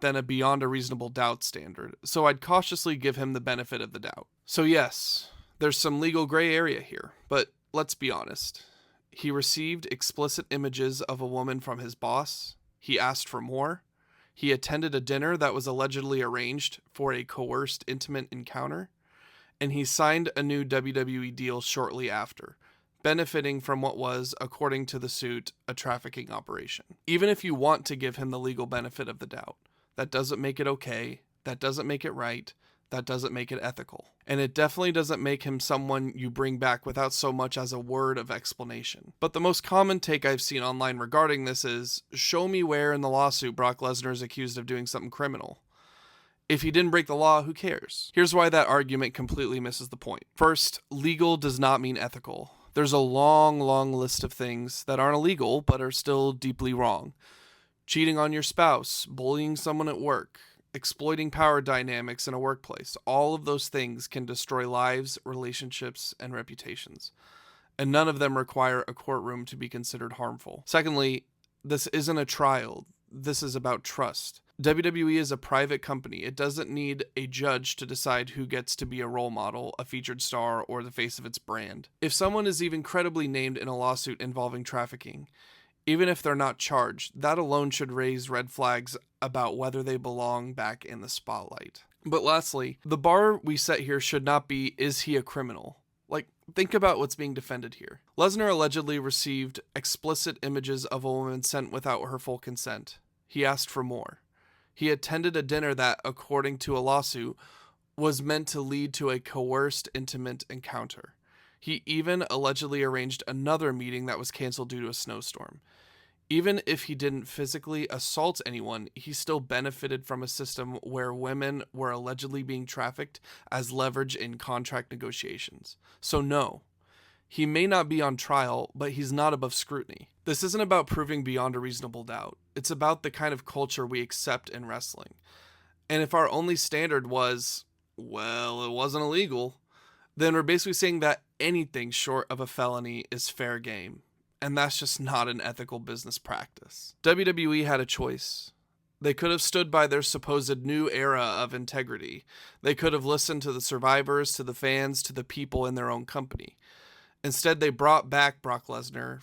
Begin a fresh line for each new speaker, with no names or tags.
than a beyond a reasonable doubt standard, so I'd cautiously give him the benefit of the doubt. So yes, there's some legal gray area here, but let's be honest. He received explicit images of a woman from his boss. He asked for more. He attended a dinner that was allegedly arranged for a coerced intimate encounter. And he signed a new WWE deal shortly after, benefiting from what was, according to the suit, a trafficking operation. Even if you want to give him the legal benefit of the doubt, that doesn't make it okay, that doesn't make it right, that doesn't make it ethical. And it definitely doesn't make him someone you bring back without so much as a word of explanation. But the most common take I've seen online regarding this is, show me where in the lawsuit Brock Lesnar is accused of doing something criminal. If he didn't break the law, who cares? Here's why that argument completely misses the point. First, legal does not mean ethical. There's a long list of things that aren't illegal but are still deeply wrong. Cheating on your spouse, bullying someone at work, exploiting power dynamics in a workplace. All of those things can destroy lives, relationships, and reputations. And none of them require a courtroom to be considered harmful. Secondly, this isn't a trial. This is about trust. WWE is a private company. It doesn't need a judge to decide who gets to be a role model, a featured star, or the face of its brand. If someone is even credibly named in a lawsuit involving trafficking, even if they're not charged, that alone should raise red flags about whether they belong back in the spotlight. But lastly, the bar we set here should not be, is he a criminal? Like, think about what's being defended here. Lesnar allegedly received explicit images of a woman sent without her full consent. He asked for more. He attended a dinner that, according to a lawsuit, was meant to lead to a coerced intimate encounter. He even allegedly arranged another meeting that was canceled due to a snowstorm. Even if he didn't physically assault anyone, he still benefited from a system where women were allegedly being trafficked as leverage in contract negotiations. So no, he may not be on trial, but he's not above scrutiny. This isn't about proving beyond a reasonable doubt. It's about the kind of culture we accept in wrestling. And if our only standard was, well, it wasn't illegal, then we're basically saying that anything short of a felony is fair game. And that's just not an ethical business practice. WWE had a choice. They could have stood by their supposed new era of integrity. They could have listened to the survivors, to the fans, to the people in their own company. Instead, they brought back Brock Lesnar,